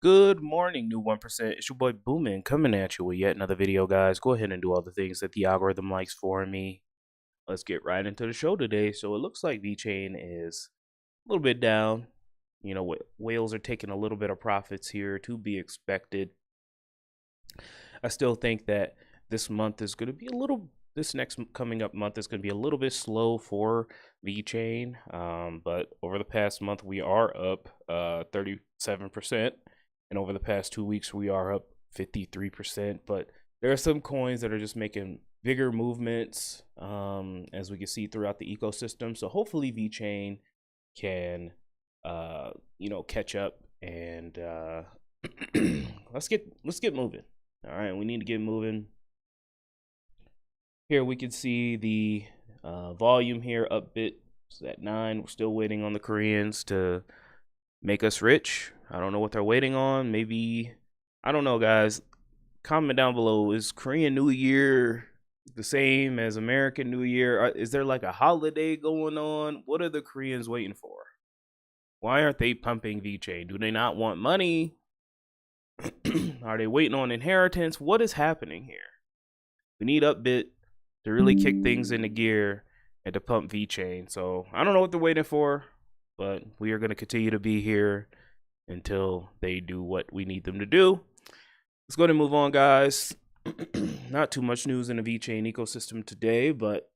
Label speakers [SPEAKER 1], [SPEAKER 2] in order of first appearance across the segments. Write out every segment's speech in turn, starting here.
[SPEAKER 1] Good morning, new 1%. It's your boy Boomin coming at you with yet another video, guys. Go ahead and do all the things that the algorithm likes for me. Let's get right into the show today. So it looks like VeChain is a little bit down. You know, whales are taking a little bit of profits here, to be expected. I still think that this month is going to be this next coming up month is going to be a little bit slow for VeChain. But over the past month, we are up 37%. And over the past 2 weeks, we are up 53%. But there are some coins that are just making bigger movements, as we can see throughout the ecosystem. So hopefully VeChain can, catch up and let's get moving. All right, we need to get moving. Here we can see the volume here up bit. It's at 9. We're still waiting on the Koreans to make us rich. I don't know what they're waiting on. Maybe, I don't know, guys. Comment down below. Is Korean New Year the same as American New Year? Is there like a holiday going on? What are the Koreans waiting for? Why aren't they pumping VeChain? Do they not want money? Are they waiting on inheritance? What is happening here? We need Upbit to really kick things into gear and to pump VeChain. So I don't know what they're waiting for, but we are going to continue to be here until they do what we need them to do. Let's go ahead and move on, guys. Not too much news in the VeChain ecosystem today, but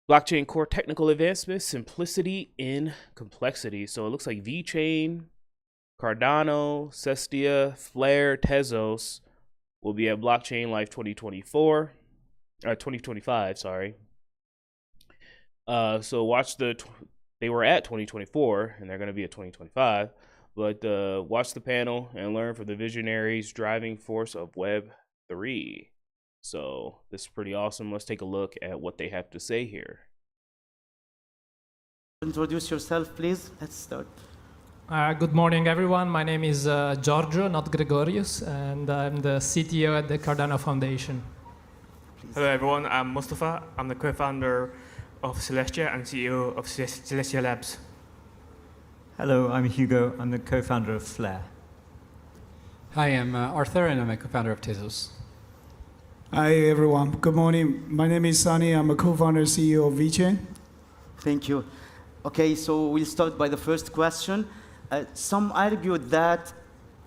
[SPEAKER 1] blockchain core technical advancements, simplicity in complexity. So it looks like VeChain, Cardano, Cestia, Flare, Tezos will be at Blockchain Life 2025, sorry. So watch they were at 2024 and they're going to be at 2025, but watch the panel and learn from the visionaries driving force of Web3. So this is pretty awesome. Let's take a look at what they have to say here.
[SPEAKER 2] Introduce yourself, please. Let's start.
[SPEAKER 3] Good morning, everyone. My name is Giorgio, not Gregorius, and I'm the CTO at the Cardano Foundation.
[SPEAKER 4] Please. Hello, everyone. I'm Mustafa. I'm the co-founder of Celestia and CEO of Celestia Labs.
[SPEAKER 5] Hello, I'm Hugo. I'm the co-founder of Flare.
[SPEAKER 6] Hi, I'm Arthur, and I'm a co-founder of Tezos.
[SPEAKER 7] Hi, everyone. Good morning. My name is Sunny. I'm a co-founder and CEO of VeChain.
[SPEAKER 2] Thank you. Okay, so we'll start by the first question. Some argued that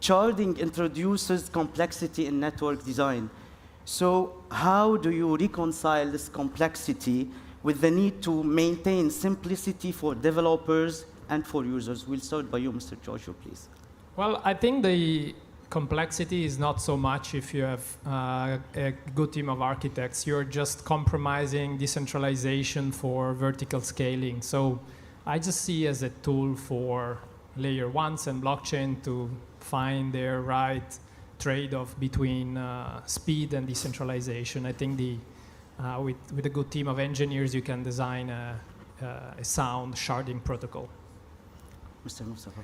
[SPEAKER 2] sharding introduces complexity in network design. So how do you reconcile this complexity with the need to maintain simplicity for developers and for users? We'll start by you, Mr. Giorgio, please.
[SPEAKER 3] Well, I think the complexity is not so much if you have a good team of architects. You're just compromising decentralization for vertical scaling. So I just see as a tool for layer ones and blockchain to find their right trade-off between speed and decentralization. I think with a good team of engineers, you can design a sound sharding protocol.
[SPEAKER 2] Mr. Mustafa.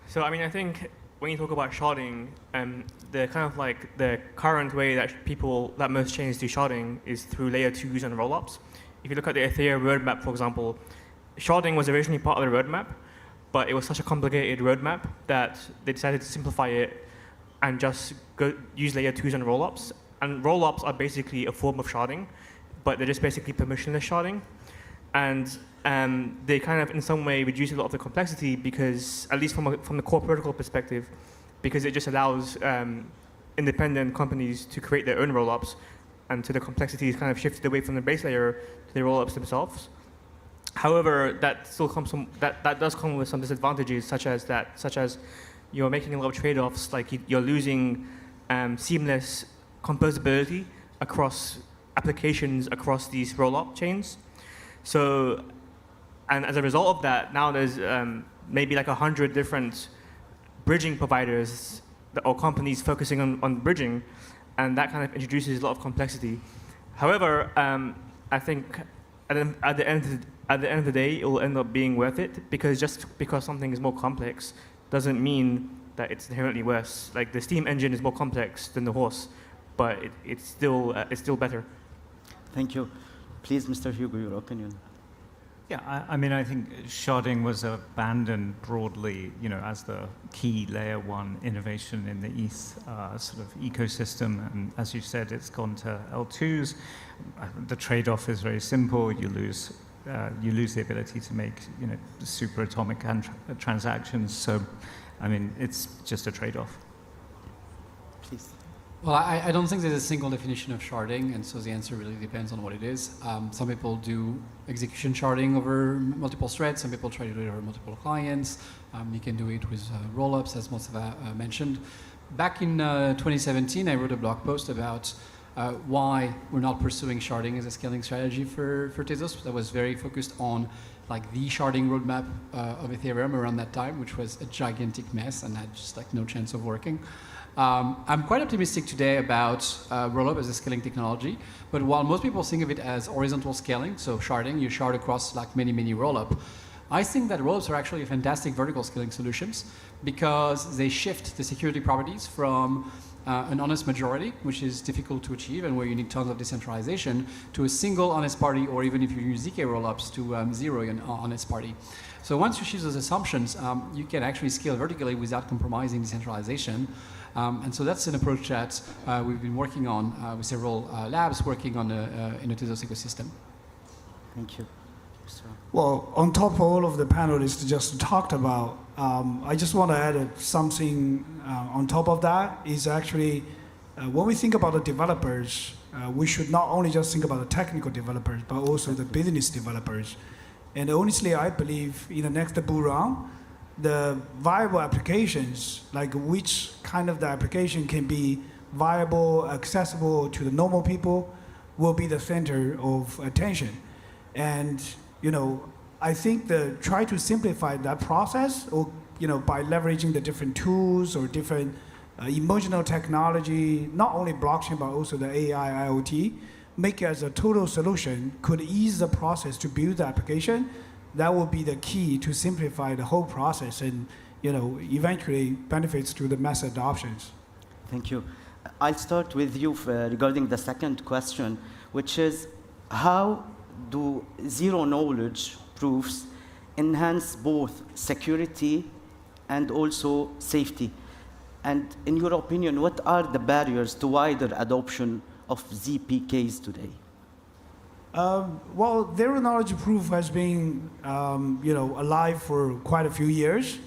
[SPEAKER 4] So, I think when you talk about sharding, the kind of like the current way that most chains do sharding is through layer 2s and rollups. If you look at the Ethereum roadmap, for example, sharding was originally part of the roadmap, but it was such a complicated roadmap that they decided to simplify it and just use layer 2s and rollups. And rollups are basically a form of sharding, but they're just basically permissionless sharding. And they kind of, in some way, reduce a lot of the complexity because, at least from the core protocol perspective, because it just allows independent companies to create their own rollups, and so the complexity is kind of shifted away from the base layer to the rollups themselves. However, that does come with some disadvantages, such as you're making a lot of trade-offs, like you're losing seamless composability across applications across these roll-up chains. So, and as a result of that, now there's maybe like 100 different bridging providers or companies focusing on bridging, and that kind of introduces a lot of complexity. However, I think at the end of the day, it will end up being worth it, because just because something is more complex doesn't mean that it's inherently worse. Like the steam engine is more complex than the horse, but it's still better.
[SPEAKER 2] Thank you. Please, Mr. Hugo, your opinion.
[SPEAKER 5] Yeah, I mean, I think sharding was abandoned broadly, as the key layer one innovation in the ETH sort of ecosystem. And as you said, it's gone to L2s. The trade-off is very simple. You lose the ability to make, super atomic transactions. So, I mean, it's just a trade-off.
[SPEAKER 2] Please.
[SPEAKER 6] Well, I don't think there's a single definition of sharding, and so the answer really depends on what it is. Some people do execution sharding over multiple threads. Some people try to do it over multiple clients. You can do it with rollups, as Mustafa mentioned. Back in 2017, I wrote a blog post about why we're not pursuing sharding as a scaling strategy for Tezos. That was very focused on like the sharding roadmap of Ethereum around that time, which was a gigantic mess and had just like no chance of working. I'm quite optimistic today about rollup as a scaling technology, but while most people think of it as horizontal scaling, so sharding, you shard across like many rollup, I think that rollups are actually fantastic vertical scaling solutions because they shift the security properties from an honest majority, which is difficult to achieve and where you need tons of decentralization, to a single honest party, or even if you use ZK rollups, to zero an honest party. So once you shift those assumptions, you can actually scale vertically without compromising decentralization. And so that's an approach that we've been working on with several labs working on in a Tezos ecosystem.
[SPEAKER 2] Thank you.
[SPEAKER 7] Well, on top of all of the panelists just talked about, I just want to add something on top of that is actually when we think about the developers, we should not only just think about the technical developers, but also the business developers. And honestly, I believe in the next bull run, the viable applications, like which kind of the application can be viable, accessible to the normal people, will be the center of attention. And I think try to simplify that process, or by leveraging the different tools or different emerging technology, not only blockchain but also the AI, IoT, make it as a total solution, could ease the process to build the application. That will be the key to simplify the whole process and eventually benefits to the mass adoptions.
[SPEAKER 2] Thank you. I'll start with you regarding the second question, which is how do zero knowledge proofs enhance both security and also safety? And in your opinion, what are the barriers to wider adoption of ZPKs today?
[SPEAKER 7] Well, zero knowledge proof has been alive for quite a few years.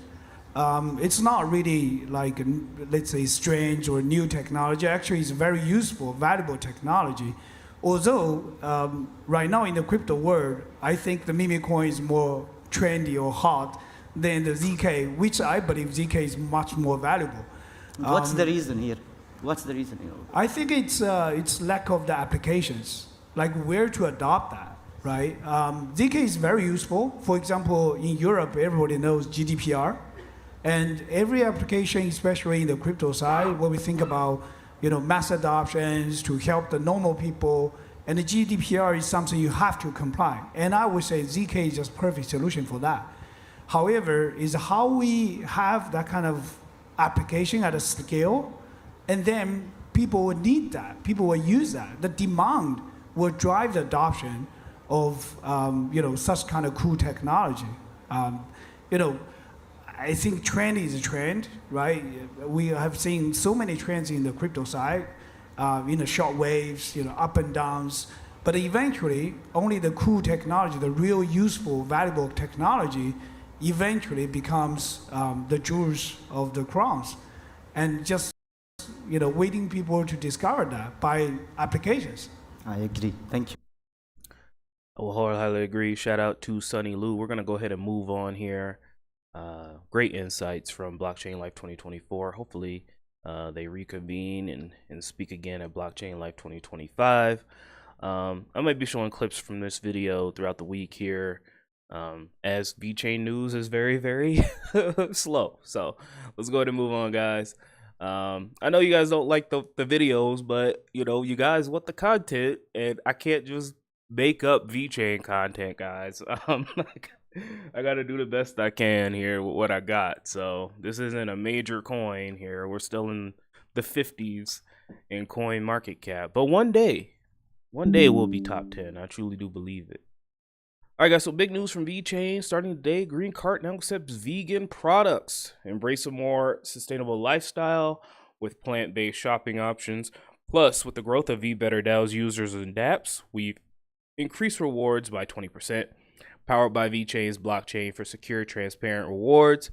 [SPEAKER 7] It's not really like, let's say, strange or new technology. Actually, it's very useful, valuable technology. Although, right now in the crypto world, I think the meme coin is more trendy or hot than the ZK, which I believe ZK is much more valuable.
[SPEAKER 2] What's the reason here? What's the reason here?
[SPEAKER 7] I think it's lack of the applications, like where to adopt that, right? ZK is very useful. For example, in Europe, everybody knows GDPR. And every application, especially in the crypto side, when we think about mass adoptions to help the normal people, and the GDPR is something you have to comply. And I would say ZK is just perfect solution for that. However, is how we have that kind of application at a scale, and then people will need that, people will use that. The demand will drive the adoption of such kind of cool technology. I think trend is a trend, right? We have seen so many trends in the crypto side, short waves, up and downs. But eventually, only the cool technology, the real useful, valuable technology, eventually becomes the jewels of the crowns. And just, waiting people to discover that by applications.
[SPEAKER 2] I agree. Thank you.
[SPEAKER 1] I will wholeheartedly agree. Shout out to Sunny Lou. We're going to go ahead and move on here. Great insights from Blockchain Life 2024. Hopefully they reconvene and speak again at Blockchain Life 2025. I might be showing clips from this video throughout the week here, as VeChain news is very, very slow. So let's go ahead and move on, guys. I know you guys don't like the videos, but you guys want the content, and I can't just make up VeChain content, guys. I gotta do the best I can here with what I got. So this isn't a major coin here. We're still in the 50s in coin market cap. But one day we'll be top 10. I truly do believe it. All right, guys, so big news from VeChain. Starting today, Green Cart now accepts vegan products. Embrace a more sustainable lifestyle with plant-based shopping options. Plus, with the growth of VBetterDAO's users and dApps, we've increased rewards by 20%. Powered by VeChain's blockchain for secure, transparent rewards.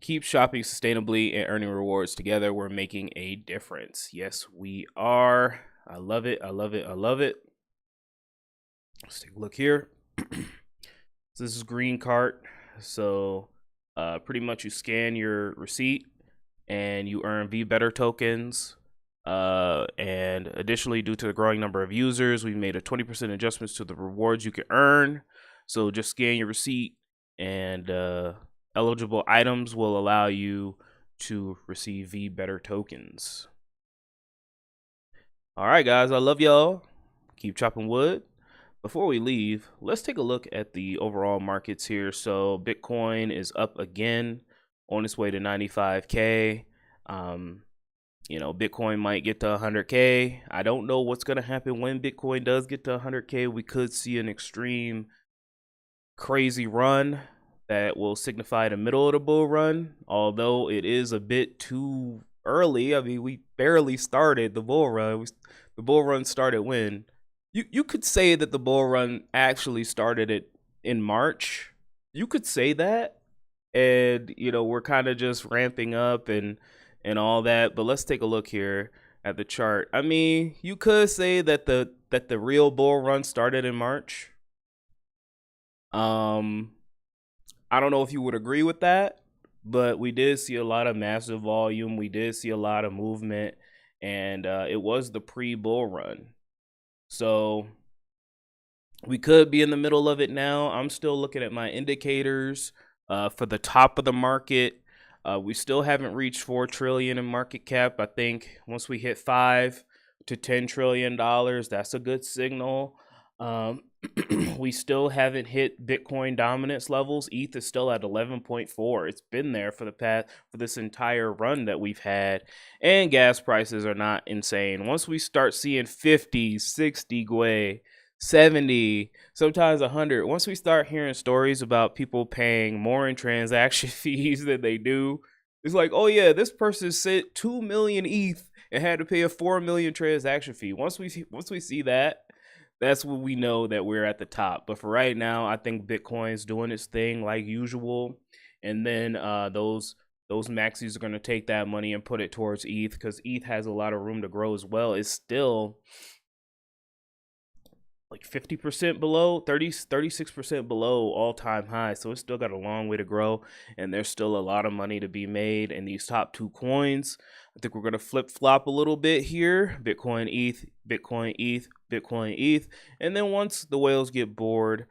[SPEAKER 1] Keep shopping sustainably and earning rewards together. We're making a difference. Yes, we are. I love it. I love it. I love it. Let's take a look here. So this is Green Cart. So pretty much you scan your receipt and you earn VBetter tokens. And additionally, due to the growing number of users, we made a 20% adjustments to the rewards you can earn. So just scan your receipt and eligible items will allow you to receive VBetter tokens. All right, guys, I love y'all. Keep chopping wood. Before we leave, let's take a look at the overall markets here. So Bitcoin is up again on its way to 95K. You know, Bitcoin might get to 100K. I don't know what's going to happen when Bitcoin does get to 100K. We could see an extreme crazy run that will signify the middle of the bull run, although it is a bit too early. I mean, we barely started the bull run. The bull run started when? You could say that the bull run actually started it in March. You could say that. And, you know, we're kind of just ramping up and all that. But let's take a look here at the chart. I mean, you could say that the real bull run started in March. I don't know if you would agree with that, but we did see a lot of massive volume. We did see a lot of movement, and it was the pre-bull run. So we could be in the middle of it now. I'm still looking at my indicators for the top of the market. We still haven't reached 4 trillion in market cap. I think once we hit 5 to 10 trillion dollars, that's a good signal. We still haven't hit Bitcoin dominance levels. ETH is still at 11.4. It's been there for this entire run that we've had. And gas prices are not insane. Once we start seeing 50, 60 gwei, 70, sometimes 100, once we start hearing stories about people paying more in transaction fees than they do, it's like, oh yeah, this person sent 2 million ETH and had to pay a 4 million transaction fee. Once we see that, that's when we know that we're at the top. But for right now, I think Bitcoin's doing its thing like usual. And then those maxis are going to take that money and put it towards ETH, because ETH has a lot of room to grow as well. It's still like 50% below, 36% below all-time high. So it's still got a long way to grow, and there's still a lot of money to be made in these top 2 coins. I think we're going to flip-flop a little bit here. Bitcoin, ETH, Bitcoin, ETH, Bitcoin, ETH. And then once the whales get bored,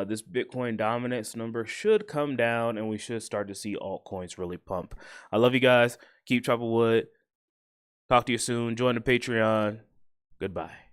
[SPEAKER 1] this Bitcoin dominance number should come down, and we should start to see altcoins really pump. I love you guys. Keep chopping wood. Talk to you soon. Join the Patreon. Goodbye.